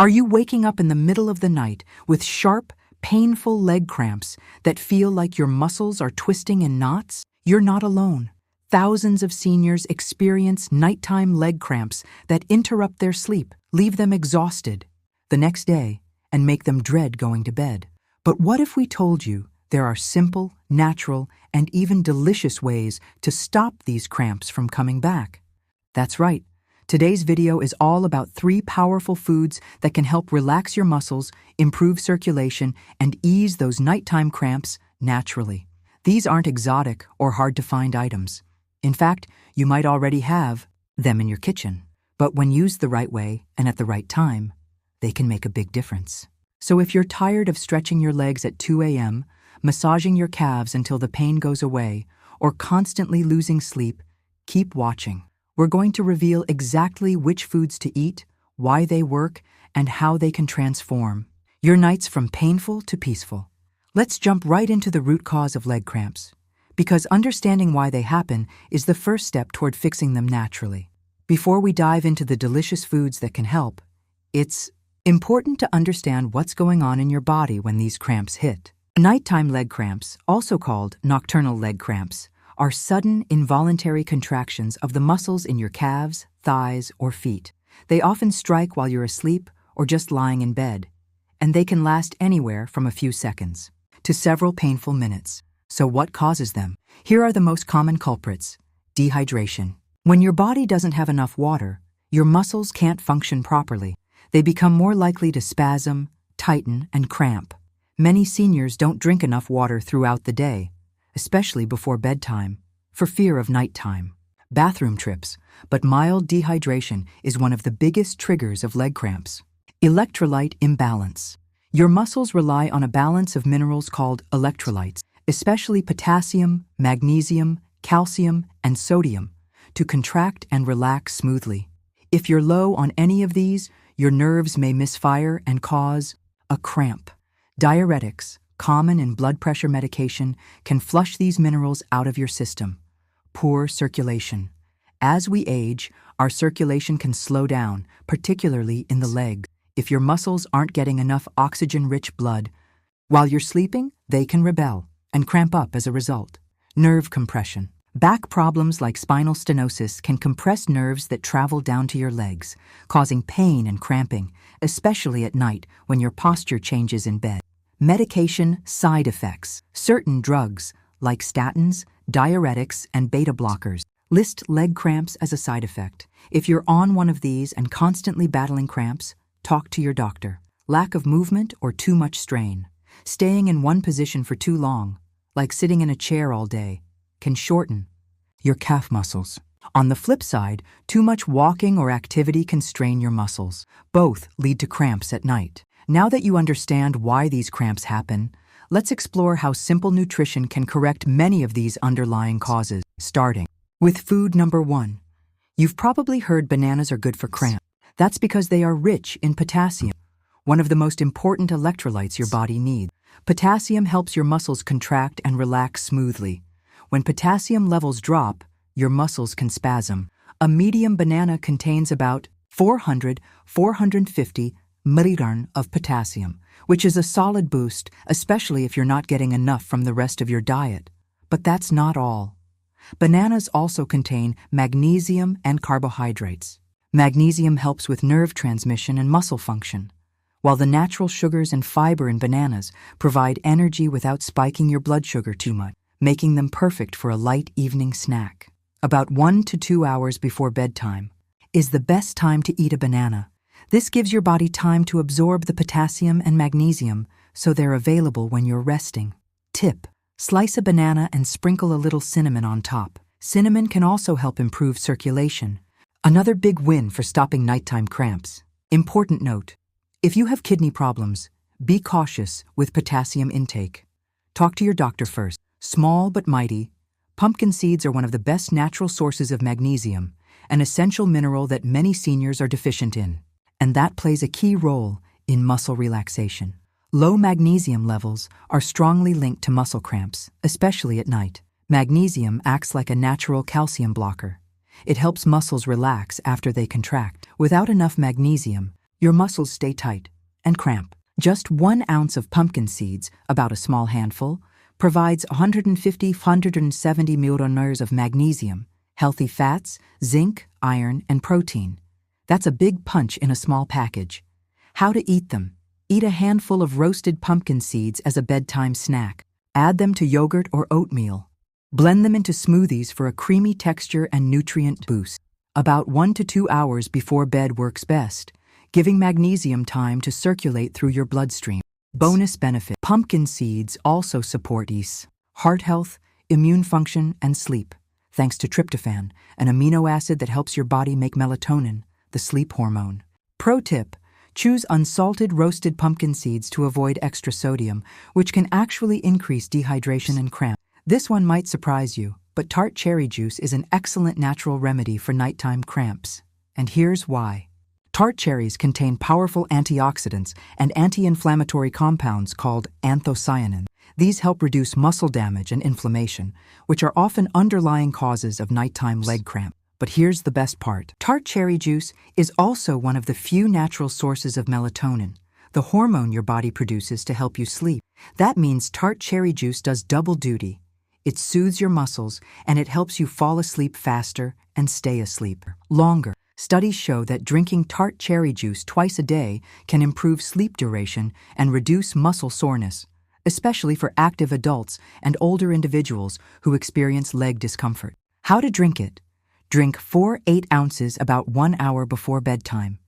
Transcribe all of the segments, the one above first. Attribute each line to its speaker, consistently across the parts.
Speaker 1: Are you waking up in the middle of the night with sharp, painful leg cramps that feel like your muscles are twisting in knots? You're not alone. Thousands of seniors experience nighttime leg cramps that interrupt their sleep, leave them exhausted the next day, and make them dread going to bed. But what if we told you there are simple, natural, and even delicious ways to stop these cramps from coming back? That's right. Today's video is all about 3 powerful foods that can help relax your muscles, improve circulation, and ease those nighttime cramps naturally. These aren't exotic or hard-to-find items. In fact, you might already have them in your kitchen. But when used the right way and at the right time, they can make a big difference. So if you're tired of stretching your legs at 2 a.m., massaging your calves until the pain goes away, or constantly losing sleep, keep watching. We're going to reveal exactly which foods to eat, why they work, and how they can transform your nights from painful to peaceful. Let's jump right into the root cause of leg cramps, because understanding why they happen is the first step toward fixing them naturally. Before we dive into the delicious foods that can help, it's important to understand what's going on in your body when these cramps hit. Nighttime leg cramps, also called nocturnal leg cramps, are sudden, involuntary contractions of the muscles in your calves, thighs, or feet. They often strike while you're asleep or just lying in bed, and they can last anywhere from a few seconds to several painful minutes. So what causes them? Here are the most common culprits. Dehydration. When your body doesn't have enough water, your muscles can't function properly. They become more likely to spasm, tighten, and cramp. Many seniors don't drink enough water throughout the day, especially before bedtime, for fear of nighttime. Bathroom trips, but mild dehydration is one of the biggest triggers of leg cramps. Electrolyte imbalance. Your muscles rely on a balance of minerals called electrolytes, especially potassium, magnesium, calcium, and sodium, to contract and relax smoothly. If you're low on any of these, your nerves may misfire and cause a cramp. Diuretics, common in blood pressure medication, can flush these minerals out of your system. Poor circulation. As we age, our circulation can slow down, particularly in the legs. If your muscles aren't getting enough oxygen-rich blood, while you're sleeping, they can rebel and cramp up as a result. Nerve compression. Back problems like spinal stenosis can compress nerves that travel down to your legs, causing pain and cramping, especially at night when your posture changes in bed. Medication side effects. Certain drugs, like statins, diuretics, and beta blockers, list leg cramps as a side effect. If you're on one of these and constantly battling cramps, talk to your doctor. Lack of movement or too much strain. Staying in one position for too long, like sitting in a chair all day, can shorten your calf muscles. On the flip side, too much walking or activity can strain your muscles. Both lead to cramps at night. Now that you understand why these cramps happen, let's explore how simple nutrition can correct many of these underlying causes, starting with food number 1. You've probably heard bananas are good for cramps. That's because they are rich in potassium, one of the most important electrolytes your body needs. Potassium helps your muscles contract and relax smoothly. When potassium levels drop, your muscles can spasm. A medium banana contains about 450 milligrams of potassium, which is a solid boost, especially if you're not getting enough from the rest of your diet. But that's not all. Bananas also contain magnesium and carbohydrates. Magnesium helps with nerve transmission and muscle function, while the natural sugars and fiber in bananas provide energy without spiking your blood sugar too much, making them perfect for a light evening snack. About 1 to 2 hours before bedtime is the best time to eat a banana. This gives your body time to absorb the potassium and magnesium so they're available when you're resting. Tip: slice a banana and sprinkle a little cinnamon on top. Cinnamon can also help improve circulation. Another big win for stopping nighttime cramps. Important note: if you have kidney problems, be cautious with potassium intake. Talk to your doctor first. Small but mighty, pumpkin seeds are one of the best natural sources of magnesium, an essential mineral that many seniors are deficient in. And that plays a key role in muscle relaxation. Low magnesium levels are strongly linked to muscle cramps, especially at night. Magnesium acts like a natural calcium blocker. It helps muscles relax after they contract. Without enough magnesium, your muscles stay tight and cramp. Just 1 ounce of pumpkin seeds, about a small handful, provides 150–170 milliliters of magnesium, healthy fats, zinc, iron, and protein. That's a big punch in a small package. How to eat them? Eat a handful of roasted pumpkin seeds as a bedtime snack. Add them to yogurt or oatmeal. Blend them into smoothies for a creamy texture and nutrient boost. About 1 to 2 hours before bed works best, giving magnesium time to circulate through your bloodstream. Bonus benefit: pumpkin seeds also support heart health, immune function, and sleep, thanks to tryptophan, an amino acid that helps your body make melatonin, the sleep hormone. Pro tip: choose unsalted roasted pumpkin seeds to avoid extra sodium, which can actually increase dehydration and cramp. This one might surprise you, but tart cherry juice is an excellent natural remedy for nighttime cramps. And here's why. Tart cherries contain powerful antioxidants and anti-inflammatory compounds called anthocyanins. These help reduce muscle damage and inflammation, which are often underlying causes of nighttime leg cramp. But here's the best part. Tart cherry juice is also one of the few natural sources of melatonin, the hormone your body produces to help you sleep. That means tart cherry juice does double duty. It soothes your muscles, and it helps you fall asleep faster and stay asleep longer. Studies show that drinking tart cherry juice twice a day can improve sleep duration and reduce muscle soreness, especially for active adults and older individuals who experience leg discomfort. How to drink it? Drink 4–8 ounces about 1 hour before bedtime.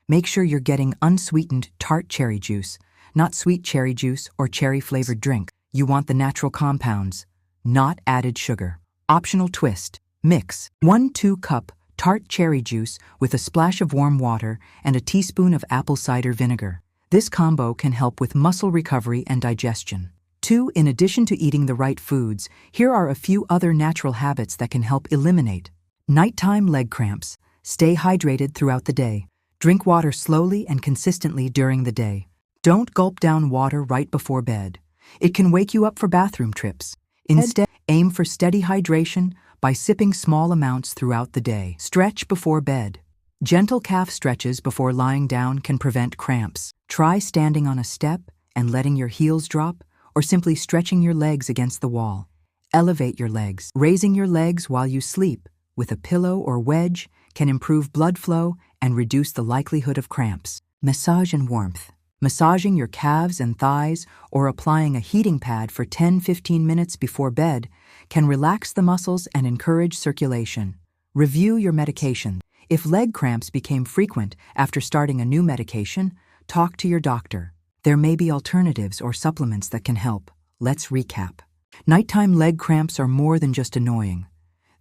Speaker 1: Make sure you're getting unsweetened tart cherry juice, not sweet cherry juice or cherry-flavored drink. You want the natural compounds, not added sugar. Optional twist: mix 1–2 cup tart cherry juice with a splash of warm water and a teaspoon of apple cider vinegar. This combo can help with muscle recovery and digestion. 2. In addition to eating the right foods, here are a few other natural habits that can help eliminate nighttime leg cramps. Stay hydrated throughout the day. Drink water slowly and consistently during the day. Don't gulp down water right before bed. It can wake you up for bathroom trips. Instead, aim for steady hydration by sipping small amounts throughout the day. Stretch before bed. Gentle calf stretches before lying down can prevent cramps. Try standing on a step and letting your heels drop, or simply stretching your legs against the wall. Elevate your legs. Raising your legs while you sleep with a pillow or wedge can improve blood flow and reduce the likelihood of cramps. Massage and warmth. Massaging your calves and thighs or applying a heating pad for 10–15 minutes before bed can relax the muscles and encourage circulation. Review your medication. If leg cramps became frequent after starting a new medication, talk to your doctor. There may be alternatives or supplements that can help. Let's recap. Nighttime leg cramps are more than just annoying.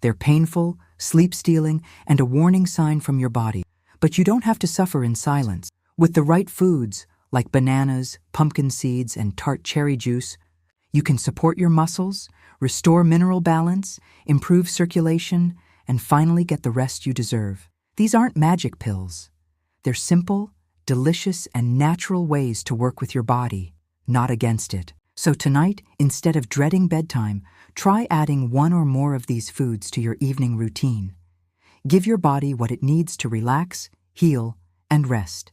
Speaker 1: They're painful, sleep-stealing, and a warning sign from your body. But you don't have to suffer in silence. With the right foods, like bananas, pumpkin seeds, and tart cherry juice, you can support your muscles, restore mineral balance, improve circulation, and finally get the rest you deserve. These aren't magic pills. They're simple, delicious, and natural ways to work with your body, not against it. So tonight, instead of dreading bedtime, try adding 1 or more of these foods to your evening routine. Give your body what it needs to relax, heal, and rest.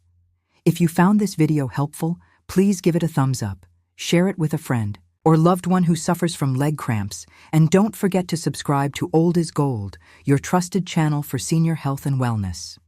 Speaker 1: If you found this video helpful, please give it a thumbs up, share it with a friend or loved one who suffers from leg cramps, and don't forget to subscribe to Old is Gold, your trusted channel for senior health and wellness.